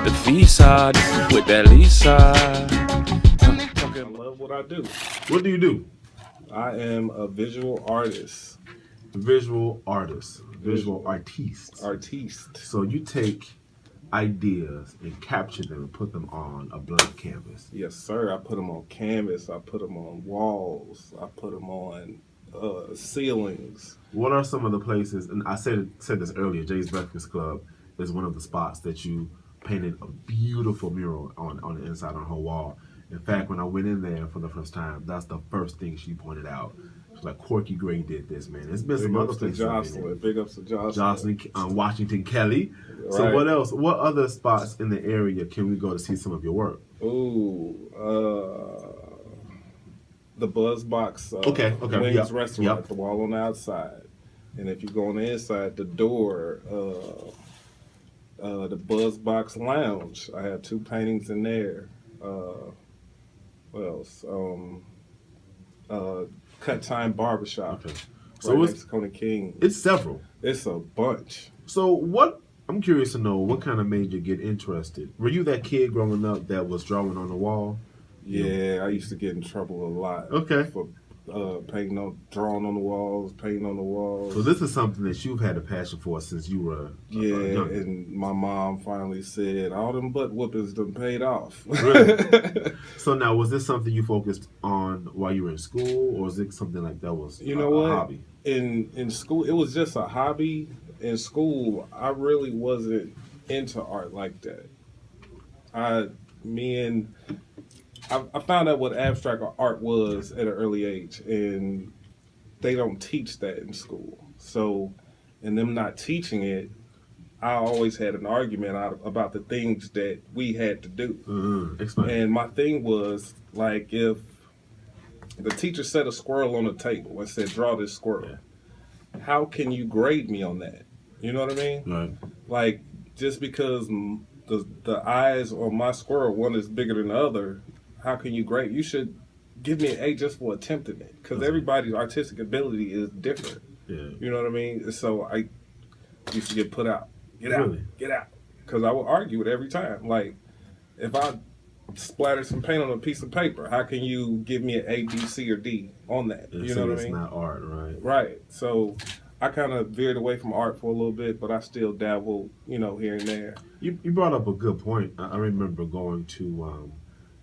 the visa with that Lisa. I love what I do. What do you do? I am a visual artist. Visual artist, visual artiste. Artiste. So you take ideas and capture them and put them on a blank canvas. Yes, sir. I put them on canvas. I put them on walls. I put them on ceilings. What are some of the places? And I said this earlier. Jay's Breakfast Club is one of the spots that you painted a beautiful mural on the inside on her wall. In fact, when I went in there for the first time, that's the first thing she pointed out. She's like, Corky Gray did this, man. There's been some other places. Big ups to Jocelyn. Jocelyn, Washington Kelly. Right. So what else? What other spots in the area can we go to see some of your work? Ooh, the Buzz Box Wings Restaurant, the wall on the outside. And if you go on the inside, the door, the Buzz Box Lounge. I have 2 paintings in there. What else? Cut Time Barbershop. Okay. So it's Coney King. It's several. It's a bunch. So I'm curious to know what kind of made you get interested. Were you that kid growing up that was drawing on the wall? Yeah, I used to get in trouble a lot. Okay. For drawing on the walls, painting on the walls. So this is something that you've had a passion for since you were young. And my mom finally said, all them butt whoopings done paid off. Really? So now, was this something you focused on while you were in school, or was it something like that was a hobby? In school, it was just a hobby. In school, I really wasn't into art like that. I found out what abstract art was at an early age, and they don't teach that in school. So, and them not teaching it, I always had an argument about the things that we had to do. Explain. And my thing was, like, if the teacher set a squirrel on the table and said, draw this squirrel, how can you grade me on that? You know what I mean? Right. Like, just because the eyes on my squirrel, one is bigger than the other, how can you grade? You should give me an A just for attempting it, because everybody's artistic ability is different. Yeah. You know what I mean? So I used to get put out. Get Really? out. Get out. Because I would argue it every time. Like, if I splattered some paint on a piece of paper, how can you give me an A, B, C, or D on that? You know what I mean? It's not art, right? Right. So I kind of veered away from art for a little bit, but I still dabble, here and there. You brought up a good point. I remember going to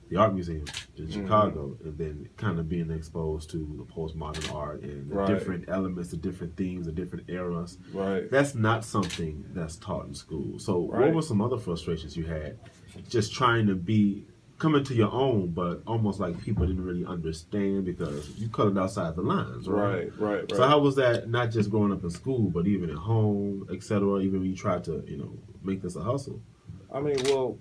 the art museum in Chicago, and then kind of being exposed to the postmodern art and the different elements, the different themes, the different eras. Right. That's not something that's taught in school. So what were some other frustrations you had just trying to come into your own, but almost like people didn't really understand because you colored outside the lines, right? Right. So how was that, not just growing up in school, but even at home, etc., even when you tried to, make this a hustle? I mean, well,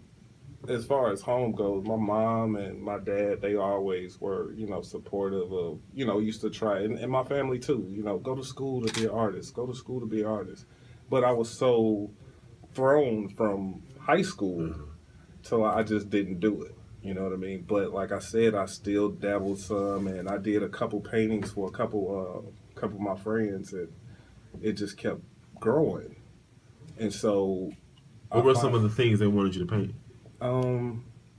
as far as home goes, my mom and my dad, they always were, supportive of, used to try, and my family too, go to school to be an artist, go to school to be an artist. But I was so thrown from high school till I just didn't do it. You know what I mean? But like I said, I still dabbled some, and I did a couple paintings for a couple of my friends, and it just kept growing. And so, what were some of the things they wanted you to paint?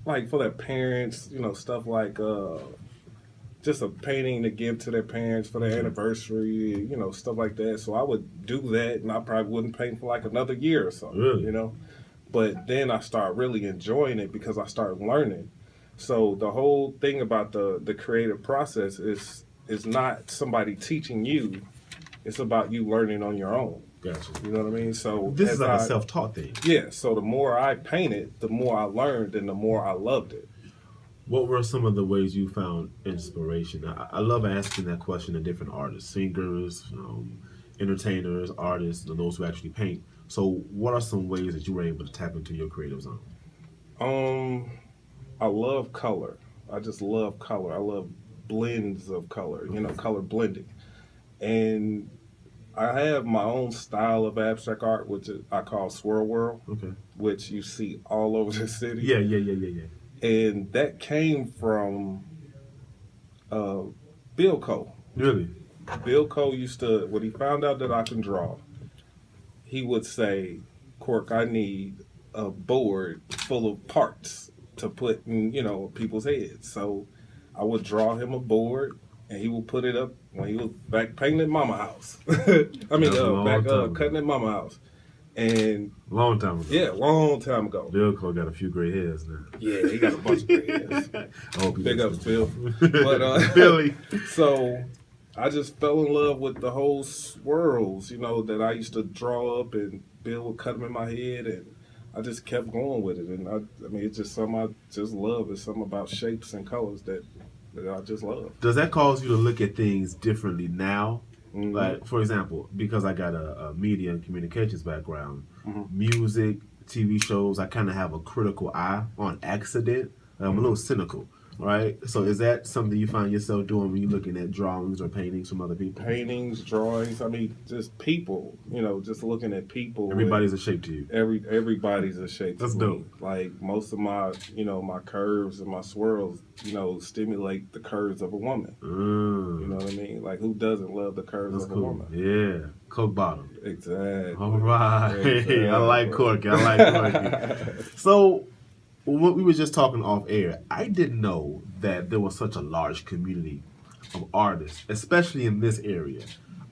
Like for their parents, stuff like just a painting to give to their parents for their anniversary, stuff like that. So I would do that, and I probably wouldn't paint for like another year or so, really? But then I started really enjoying it because I started learning. So the whole thing about the creative process is not somebody teaching you. It's about you learning on your own. Gotcha. You know what I mean? So this is like a self-taught thing. Yeah. So the more I painted, the more I learned, and the more I loved it. What were some of the ways you found inspiration? I love asking that question to different artists, singers, entertainers, artists, and those who actually paint. So what are some ways that you were able to tap into your creative zone? I love color. I just love color. I love blends of color, color blending. And I have my own style of abstract art, which I call Swirl World, which you see all over the city. Yeah. And that came from Bill Cole. Really? Bill Cole used to, when he found out that I can draw, he would say, Cork, I need a board full of parts to put in, people's heads. So I would draw him a board, and he would put it up when he was back painting at Mama house. Back cutting at Mama house. And long time ago. Yeah, long time ago. Bill Cole got a few gray hairs now. Yeah, he got a bunch of gray hairs. Big ups, Bill. But Billy. So I just fell in love with the whole swirls, that I used to draw up, and Bill would cut them in my head, and I just kept going with it. And it's just something I just love. It's something about shapes and colors that I just love. Does that cause you to look at things differently now? Mm-hmm. Like, for example, because I got a media and communications background, mm-hmm. music, TV shows, I kind of have a critical eye on accident. I'm a little cynical, right? So is that something you find yourself doing when you're looking at drawings or paintings from other people? Paintings, drawings, just people, just looking at people. Everybody's a shape to you. Everybody's a shape to me. That's dope. Like, most of my, my curves and my swirls, stimulate the curves of a woman. You know what I mean? Like, who doesn't love the curves of a woman? Yeah. Coke bottom. Exactly. All right. Exactly. I like Corky. So, what we were just talking off air, I didn't know that there was such a large community of artists, especially in this area.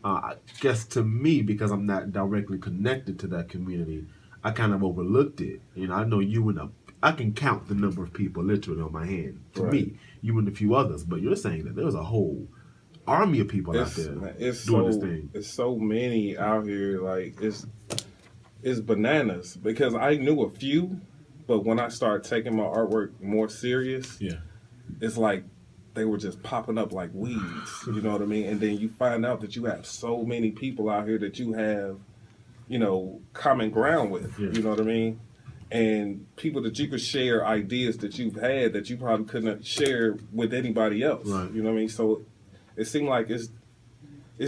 I guess to me, because I'm not directly connected to that community, I kind of overlooked it. I know I can count the number of people literally on my hand. To me, you and a few others, but you're saying that there's a whole army of people out there doing this thing. It's so many out here. Like, it's bananas, because I knew a few, but when I started taking my artwork more serious, it's like they were just popping up like weeds. You know what I mean? And then you find out that you have so many people out here that you have, common ground with. Yeah. You know what I mean? And people that you could share ideas that you've had that you probably couldn't share with anybody else. Right. You know what I mean? So it seemed like it's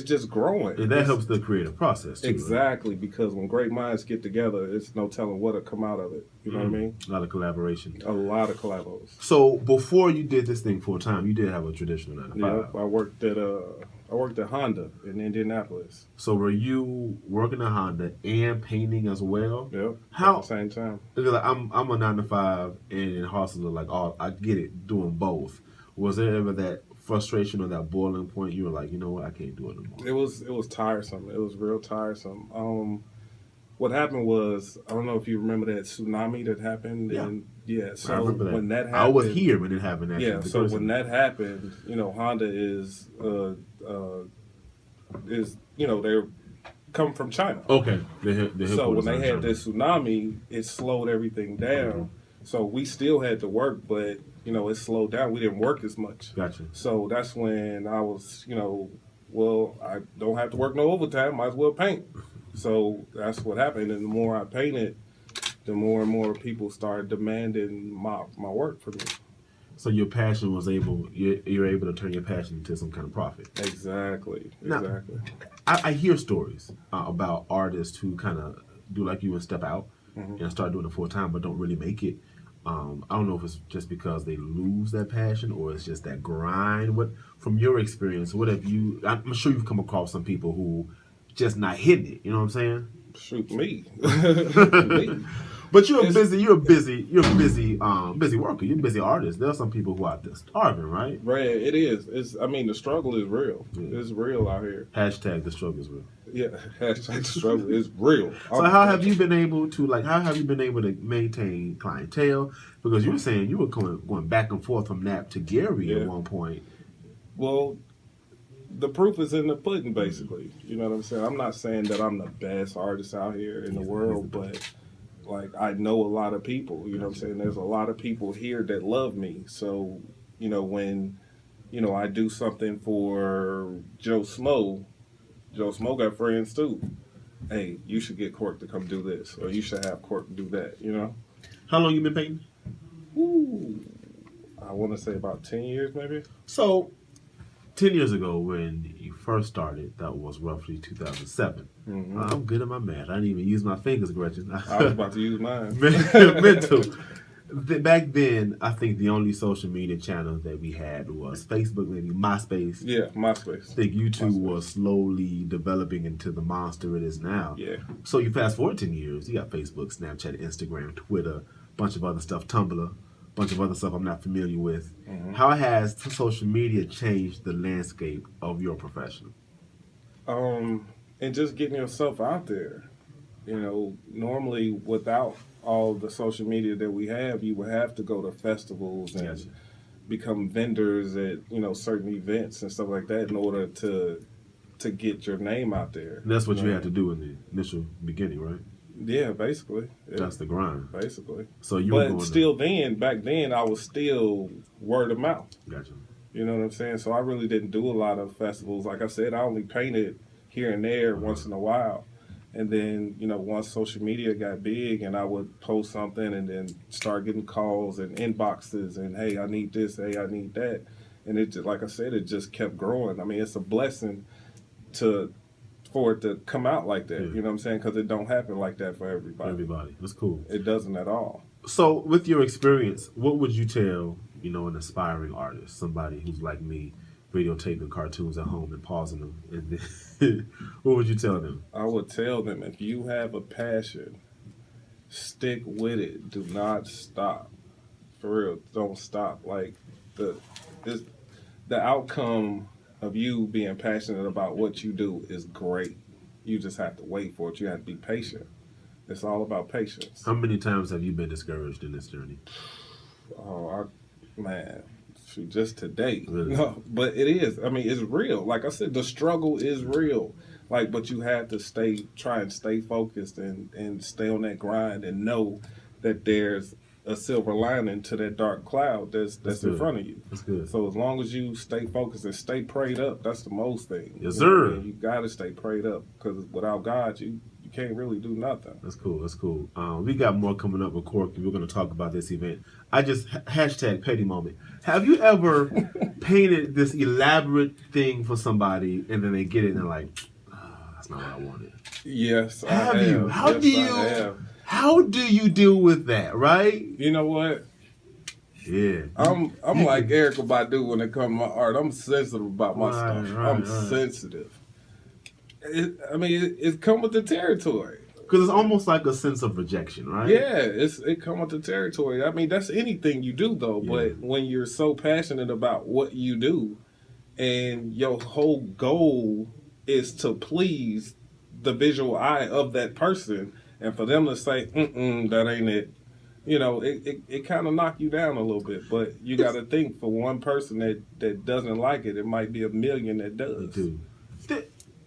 just growing. And that helps the creative process too. Exactly, right? Because when great minds get together, it's no telling what'll come out of it. You know what I mean? A lot of collaboration. A lot of collabos. So before you did this thing full time, you did have a traditional 9 to 5. Yeah, I worked at Honda in Indianapolis. So were you working at Honda and painting as well? Yep. How? At the same time. Because I'm a 9 to 5, and in Hustle, like, I get it, doing both. Was there ever that frustration or that boiling point? You were like, you know what, I can't do it anymore. It was tiresome. It was real tiresome. What happened was, I don't know if you remember that tsunami that happened. Yeah. So I remember that. When that happened, I was here when it happened. Actually. Yeah. So when that happened, Honda is they're coming from China. Okay. So when they had this tsunami, it slowed everything down. Mm-hmm. So we still had to work, but it slowed down. We didn't work as much. Gotcha. So that's when I was, well, I don't have to work no overtime. Might as well paint. So that's what happened. And the more I painted, the more and more people started demanding my work from me. So your passion you're able to turn your passion into some kind of profit. Exactly. Now, I hear stories about artists who kind of do like you and step out and start doing it full time, but don't really make it. I don't know if it's just because they lose that passion or it's just that grind. From your experience, I'm sure you've come across some people who just not hitting it. You know what I'm saying? Shoot me. But you're a busy worker. You're a busy artist. There are some people who are out there starving, right? Right, it is. The struggle is real. Yeah. It's real out here. Hashtag the struggle is real. Yeah, hashtag the struggle is real. So how have you been able to maintain clientele? Because you were saying you were going back and forth from Nap to Gary at one point. Well, the proof is in the pudding, basically. You know what I'm saying? I'm not saying that I'm the best artist out here in the world, but like, I know a lot of people. You know what I'm saying? There's a lot of people here that love me. So, when, I do something for Joe Smo got friends too. Hey, you should get Cork to come do this, or you should have Cork do that, How long you been painting? Ooh, I want to say about 10 years, maybe. So, 10 years ago, when you first started, that was roughly 2007. Mm-hmm. I'm good at my math. I didn't even use my fingers, Gretchen. I was about to use mine. Mental. Back then, I think the only social media channel that we had was Facebook, maybe MySpace. Yeah, MySpace. I think YouTube MySpace. was slowly developing into the monster it is now. Yeah. So you fast forward 10 years, you got Facebook, Snapchat, Instagram, Twitter, bunch of other stuff, Tumblr, bunch of other stuff I'm not familiar with. Mm-hmm. How has social media changed the landscape of your profession? And just getting yourself out there. You know, normally without all the social media that we have, you would have to go to festivals and Gotcha. become vendors at, you know, certain events and stuff like that in order to get your name out there. And that's what you know? had to do in the initial beginning, right? Yeah, basically. Yeah, That's the grind. basically. So you were But going still back then, I was still word of mouth. Gotcha. You know what I'm saying? So I really didn't do a lot of festivals. Like I said, I only painted here and there once in a while. And then, you know, once social media got big and I would post something and then start getting calls and inboxes and, hey, I need this, hey, I need that. And it just, like I said, it just kept growing. I mean, it's a blessing for it to come out like that. Yeah. You know what I'm saying? Because it don't happen like that for everybody. Everybody. That's cool. It doesn't at all. So with your experience, what would you tell, you know, an aspiring artist, somebody who's like me, videotaping cartoons at home and pausing them? And then, what would you tell them? I would tell them, if you have a passion, stick with it. Do not stop. For real, don't stop. Like the outcome of you being passionate about what you do is great. You just have to wait for it. You have to be patient. It's all about patience. How many times have you been discouraged in this journey? Oh, man, shoot, just today. Really? No, but it is. I mean, it's real. Like I said, the struggle is real. Like, but you have to try and stay focused and stay on that grind and know that there's a silver lining to that dark cloud that's in front of you. That's good. So as long as you stay focused and stay prayed up, that's the most thing. Yes, You know what I sir. mean? You got to stay prayed up, because without God, you can't really do nothing. That's cool. That's cool. We got more coming up with Corky. We're going to talk about this event. I just hashtag petty moment. Have you ever painted this elaborate thing for somebody and then they get it and they're like, that's not what I wanted? Yes, Have I have. you? How Yes, do I you? have. How do you deal with that? Right? You know what? Yeah. I'm like Erykah Badu when it comes to my art. I'm sensitive about my stuff. I'm sensitive. It come with the territory. Because it's almost like a sense of rejection, right? Yeah, it come with the territory. I mean, that's anything you do, though. Yeah. But when you're so passionate about what you do, and your whole goal is to please the visual eye of that person, and for them to say, that ain't it, you know, it kind of knock you down a little bit. But you got to think, for one person that doesn't like it, it might be a million that does. They do.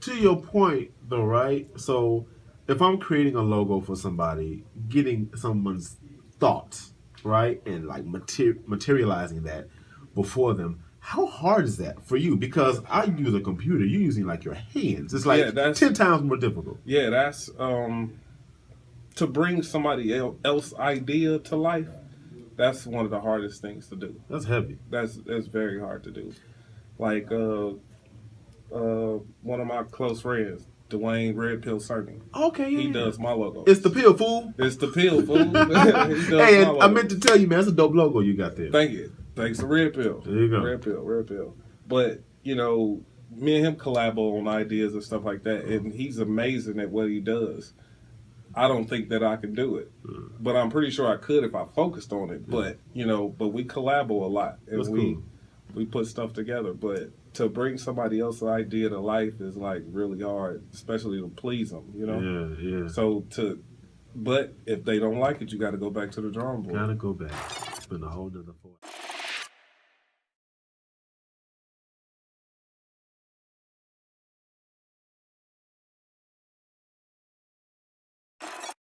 To your point, though, right? So if I'm creating a logo for somebody, getting someone's thoughts, right, and like materializing that before them, how hard is that for you? Because I use a computer, you're using like your hands. It's like 10 times more difficult. Yeah, that's to bring somebody else's idea to life. That's one of the hardest things to do. That's heavy. That's very hard to do. Like one of my close friends, Dwayne Red Pill Cerny. Okay, yeah. He does my logo. It's the pill, fool. It's the pill, fool. He does Hey, my and logo. I meant to tell you, man, that's a dope logo you got there. Thank you. Thanks to Red Pill. There you go. Red Pill. But, you know, me and him collabo on ideas and stuff like that, and he's amazing at what he does. I don't think that I can do it, but I'm pretty sure I could if I focused on it. But, you know, we collabo a lot, and That's cool. we put stuff together. But to bring somebody else's idea to life is like really hard, especially to please them, you know? Yeah. So but if they don't like it, you got to go back to the drawing board. Gotta go back. It's been a whole nother point.